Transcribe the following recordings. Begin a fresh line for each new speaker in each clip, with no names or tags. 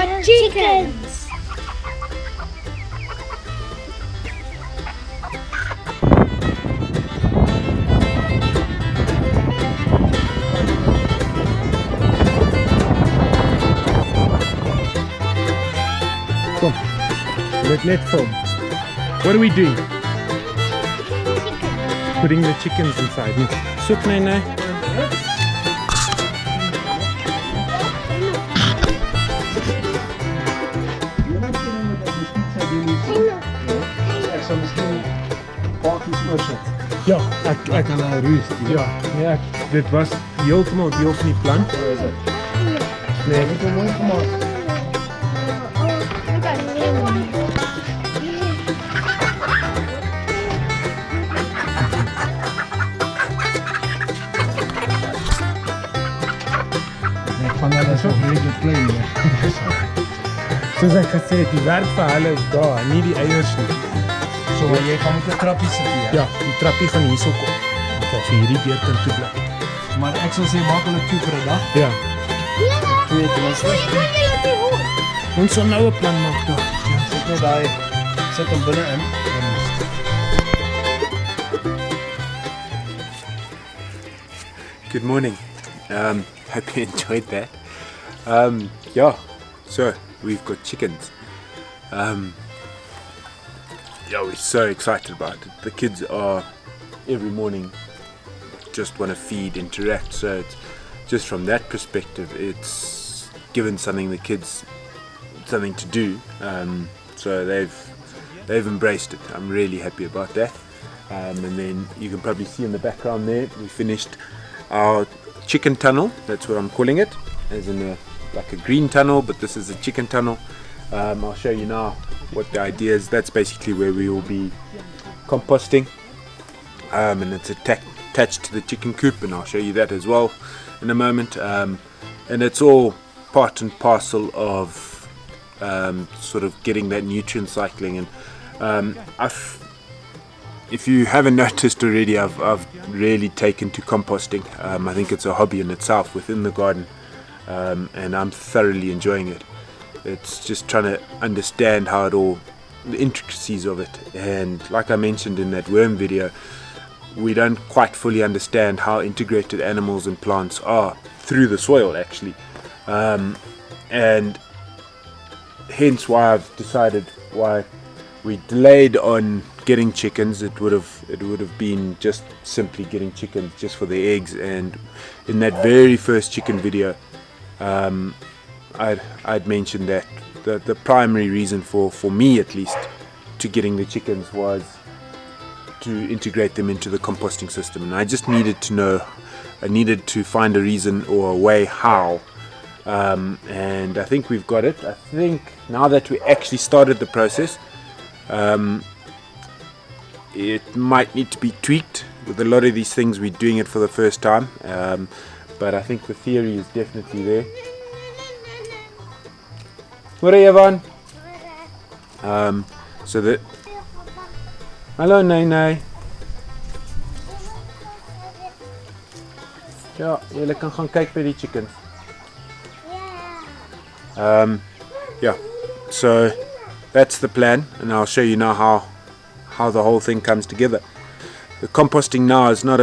got chickens.
Kom, let's film. What are we doing? Putting the chickens inside. Soek nee.
Ek sal miskien pakies oorsit.
Ja, ek
Hulle roest.
ja, nee, dit was heeltemal deel van die plan. Nee,
Dit is mooi gemaak. Ek van hulle is nog redelijk klein.
soos ek gesê het, die werk vir hulle is daar, nie die eiers nie.
So jy gaan met 'n trappie sit hier.
Ja, die trappie van hierso kom. Dat so hierdie deur kan toe bly.
Maar ek sal sê maak hulle toe vir 'n dag.
Ja,
2 ten minste.
ons sal nou 'n plan maak daar.
Sit net daai sit hom binne in.
Good morning. Hope you enjoyed that. Yeah, so we've got chickens. Yeah, we're so excited about it. The kids are every morning just want to feed, interact. So it's just from that perspective, it's given the kids something to do. So they've embraced it. I'm really happy about that. And then you can probably see in the background there, we finished our chicken tunnel. That's what I'm calling it, as in like a green tunnel, but this is a chicken tunnel. I'll show you now what the idea is. That's basically where we will be composting, and it's attached to the chicken coop, and I'll show you that as well in a moment. And it's all part and parcel of sort of getting that nutrient cycling. And if you haven't noticed already, I've really taken to composting. I think it's a hobby in itself within the garden, and I'm thoroughly enjoying it. It's just trying to understand how it all, the intricacies of it. And like I mentioned in that worm video, we don't quite fully understand how integrated animals and plants are through the soil actually. And hence why I've decided why we delayed on getting chickens. It would have been just simply getting chickens just for the eggs. And in that very first chicken video, I'd mentioned that the primary reason for me at least to getting the chickens was to integrate them into the composting system, and I just needed to know, I needed to find a reason or a way how, and I think we've got it. I think now that we actually started the process, it might need to be tweaked. With a lot of these things, we're doing it for the first time, but I think the theory is definitely there. What are you, Evan? So that. Hallo, nee. Ja, julle kan gaan kyk by die chickens. Yeah, so that's the plan, and I'll show you now how the whole thing comes together. The composting now is not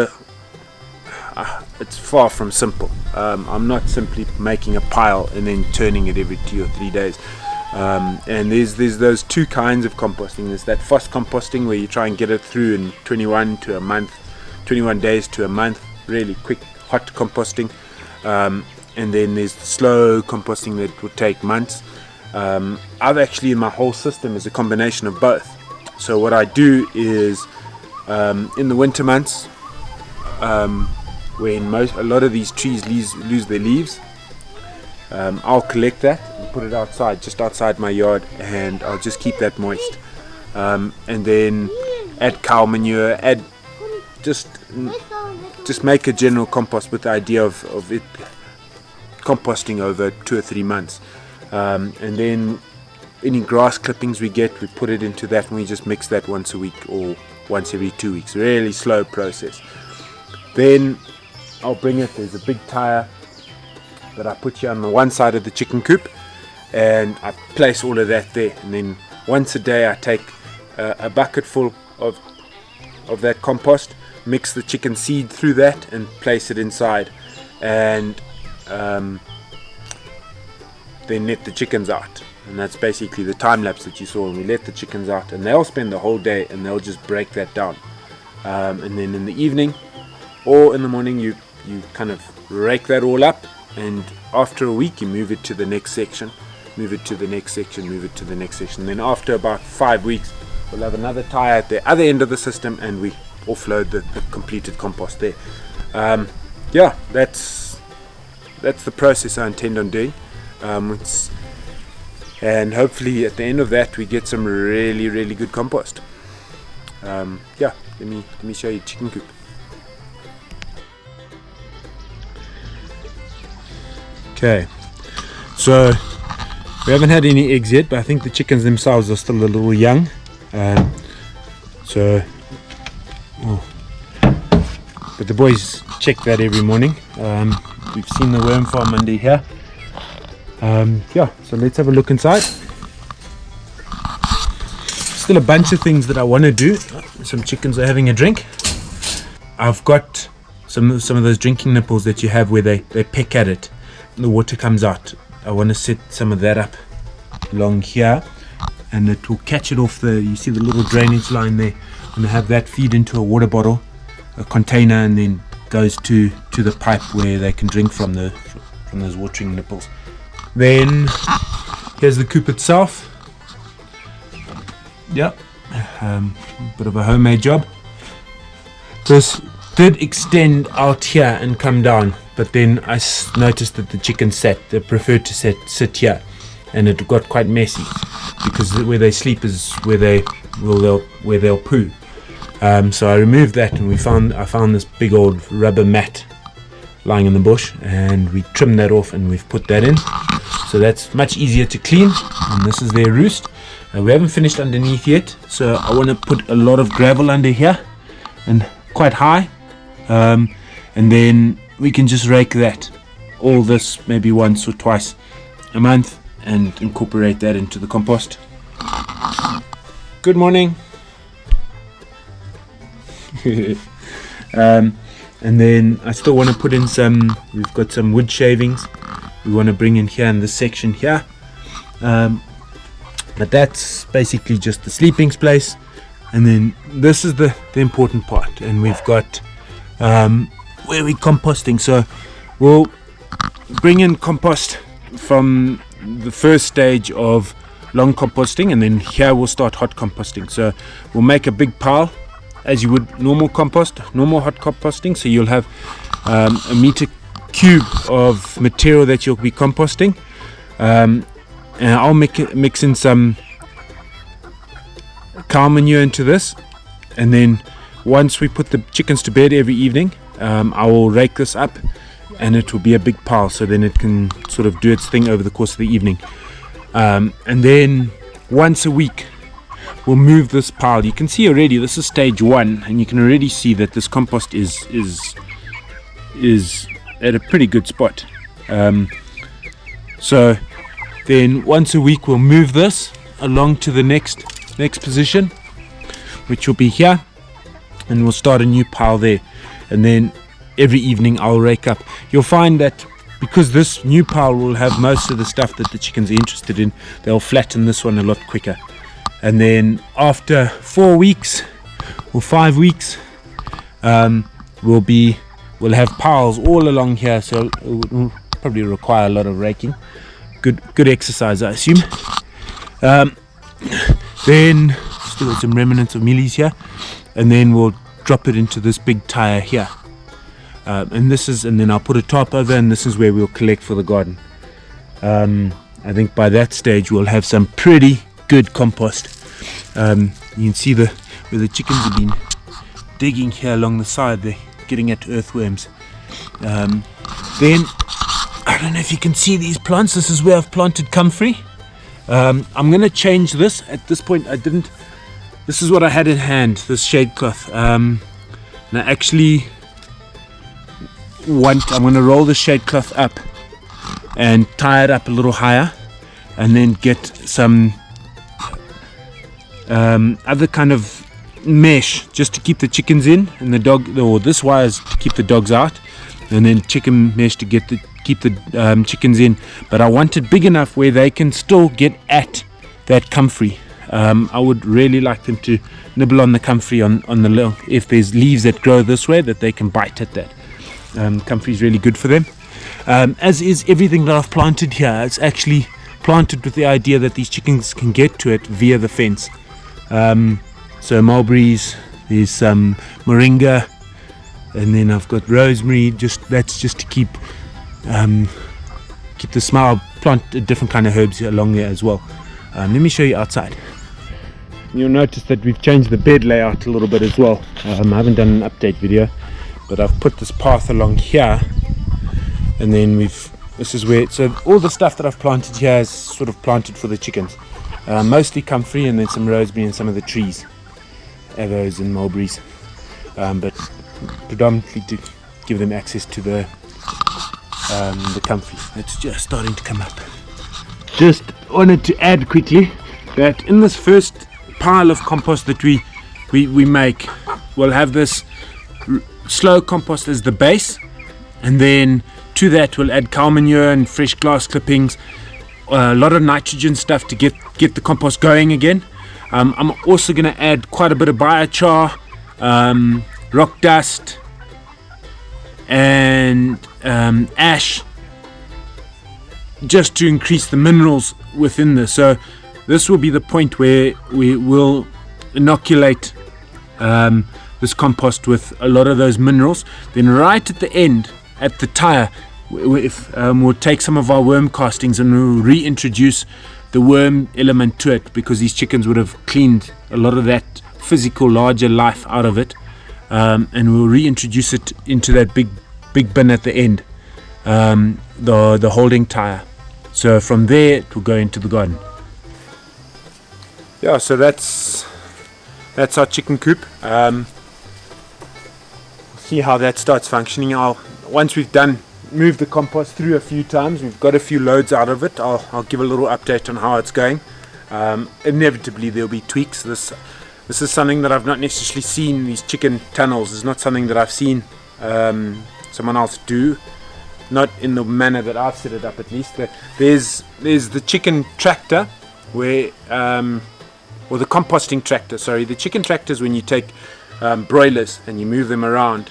it's far from simple. I'm not simply making a pile and then turning it every 2 or 3 days. And there's those two kinds of composting. There's that fast composting where you try and get it through in 21 days to a month, really quick, hot composting. And then there's the slow composting that would take months. I've actually, in my whole system, is a combination of both. So what I do is, in the winter months, when a lot of these trees lose their leaves, I'll collect that and put it outside, just outside my yard, and I'll just keep that moist. And then add cow manure, just make a general compost with the idea of it composting over 2 or 3 months. And then any grass clippings we get, we put it into that, and we just mix that once a week or once every 2 weeks. Really slow process. Then I'll bring it, there's a big tire that I put here on the one side of the chicken coop, and I place all of that there, and then once a day I take a bucket full of that compost, mix the chicken seed through that and place it inside, and then let the chickens out. And that's basically the time lapse that you saw. And we let the chickens out, and they'll spend the whole day and they'll just break that down, and then in the evening or in the morning you kind of rake that all up, and after a week you move it to the next section, move it to the next section, move it to the next section. And then after about 5 weeks we'll have another tire at the other end of the system, and we offload the completed compost there. Yeah, that's the process I intend on doing. And hopefully at the end of that we get some really good compost. Yeah, let me show you chicken coop. Okay, so we haven't had any eggs yet, but I think the chickens themselves are still a little young. But the boys check that every morning. We've seen the worm farm under here. Yeah, so let's have a look inside. Still a bunch of things that I want to do. Some chickens are having a drink. I've got some of those drinking nipples that you have where they peck at it and the water comes out. I want to set some of that up along here, and it will catch it off you see the little drainage line there. I'm going to have that feed into a water bottle, a container, and then goes to the pipe where they can drink from those watering nipples. Then here's the coop itself. Yep, bit of a homemade job. This did extend out here and come down, but then I noticed that the chickens they preferred to sit here, and it got quite messy because where they sleep is where they'll poo. So I removed that, and I found this big old rubber mat lying in the bush, and we trimmed that off and we've put that in, so that's much easier to clean. And this is their roost. We haven't finished underneath yet, so I want to put a lot of gravel under here and quite high, and then we can just rake all this maybe once or twice a month and incorporate that into the compost. Good morning. And then I still want to put in we've got some wood shavings we want to bring in here in this section here, but that's basically just the sleeping space. And then this is the important part, and we've got where we're composting. So we'll bring in compost from the first stage of long composting, and then here we'll start hot composting. So we'll make a big pile as you would normal hot composting. So you'll have a meter cube of material that you'll be composting, and I'll mix in some cow manure into this, and then once we put the chickens to bed every evening, I will rake this up, and it will be a big pile, so then it can sort of do its thing over the course of the evening. And then once a week we'll move this pile. You can see already this is stage 1, and you can already see that this compost is at a pretty good spot. So then once a week we'll move this along to the next position, which will be here, and we'll start a new pile there. And then every evening I'll rake up. You'll find that because this new pile will have most of the stuff that the chickens are interested in, they'll flatten this one a lot quicker. And then after 4 weeks or 5 weeks, we'll have piles all along here, so it will probably require a lot of raking. Good exercise, I assume. Then still got some remnants of mealies here, and then we'll drop it into this big tire here, and then I'll put a tarp over, and this is where we'll collect for the garden. I think by that stage we'll have some pretty good compost. You can see where the chickens have been digging here along the side. They're getting at earthworms. Then I don't know if you can see these plants. This is where I've planted comfrey. I'm going to change this. At this point I didn't. This is what I had in hand, this shade cloth. And I actually I'm going to roll the shade cloth up and tie it up a little higher,
and then get some other kind of mesh just to keep the chickens in, and the dog, or this wire is to keep the dogs out, and then chicken mesh to keep the chickens in. But I want it big enough where they can still get at that comfrey. I would really like them to nibble on the comfrey on the little, if there's leaves that grow this way, that they can bite at that. Comfrey is really good for them. As is everything that I've planted here. It's actually planted with the idea that these chickens can get to it via the fence. So mulberries, there's some moringa, and then I've got rosemary. That's just to keep the smell. Plant a different kind of herbs along there as well. Let me show you outside. You'll notice that we've changed the bed layout a little bit as well. I haven't done an update video, but I've put this path along here, and then this is where, so all the stuff that I've planted here is sort of planted for the chickens. Mostly comfrey, and then some rosemary and some of the trees, avoes and mulberries, but predominantly to give them access to the comfrey. It's just starting to come up. Just wanted to add quickly that in this first pile of compost that we make, we'll have this slow compost as the base, and then to that we'll add cow manure and fresh glass clippings, a lot of nitrogen stuff to get the compost going again. I'm also going to add quite a bit of biochar, rock dust, and ash, just to increase the minerals within this. So this will be the point where we will inoculate this compost with a lot of those minerals. Then right at the end, at the tire, we'll take some of our worm castings and we'll reintroduce the worm element to it, because these chickens would have cleaned a lot of that physical larger life out of it, and we'll reintroduce it into that big bin at the end, the holding tire. So from there it will go into the garden.
Yeah, so that's our chicken coop. See how that starts functioning. Once we've moved the compost through a few times, we've got a few loads out of it, I'll give a little update on how it's going. Inevitably there'll be tweaks. This is something that I've not necessarily seen. These chicken tunnels is not something that I've seen someone else do, not in the manner that I've set it up, at least. There's the chicken tractor, where or the composting tractor, sorry. The chicken tractor is when you take broilers and you move them around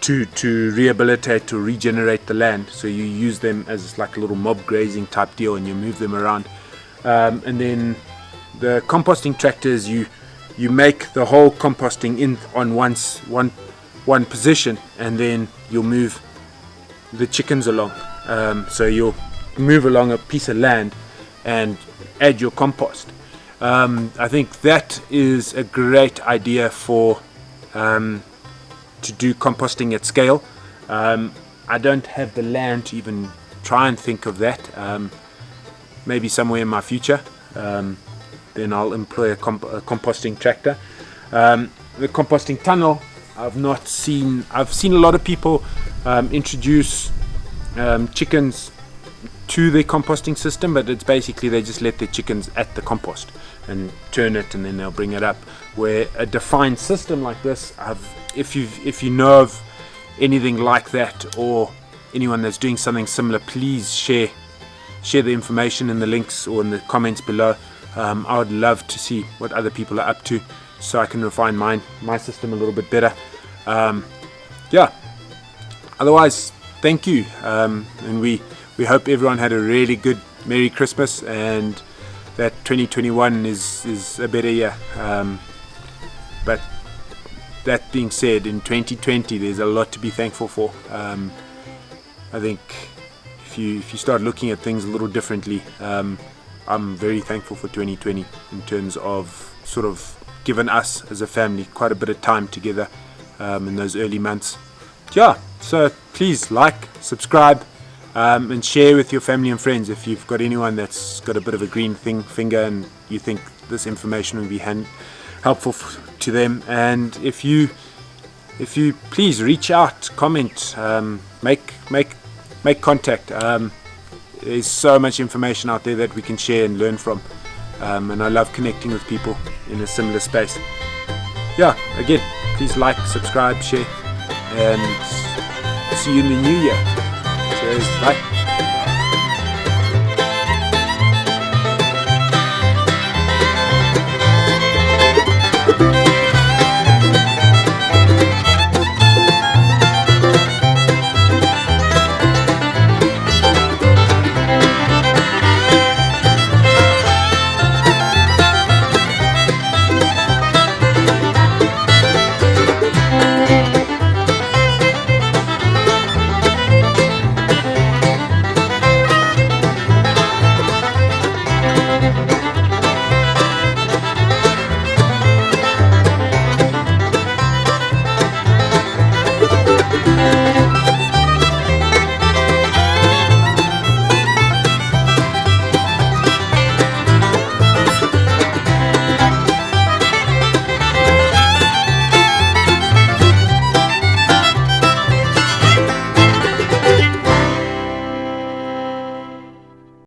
to rehabilitate or regenerate the land. So you use them as like a little mob grazing type deal, and you move them around. And then the composting tractors, you make the whole composting in on one position, and then you'll move the chickens along. So you'll move along a piece of land and add your compost. I think that is a great idea for to do composting at scale. I don't have the land to even try and think of that. Maybe somewhere in my future, then I'll employ a composting tractor. The composting tunnel, I've seen a lot of people introduce chickens to their composting system, but it's basically they just let their chickens at the compost and turn it, and then they'll bring it up. Where a defined system like this, if you know of anything like that, or anyone that's doing something similar, please share the information in the links or in the comments below. I would love to see what other people are up to, so I can refine my system a little bit better. Yeah, otherwise, thank you, and we hope everyone had a really good Merry Christmas, and that 2021 is a better year. But that being said, in 2020 there's a lot to be thankful for. I think if you start looking at things a little differently, I'm very thankful for 2020 in terms of sort of given us as a family quite a bit of time together in those early months. Yeah, so please like, subscribe, and share with your family and friends if you've got anyone that's got a bit of a green finger and you think this information will be helpful to them. And if you please reach out, comment, make contact. There's so much information out there that we can share and learn from, and I love connecting with people in a similar space. Yeah, again, please like, subscribe, share, and see you in the new year. Cheers, bye.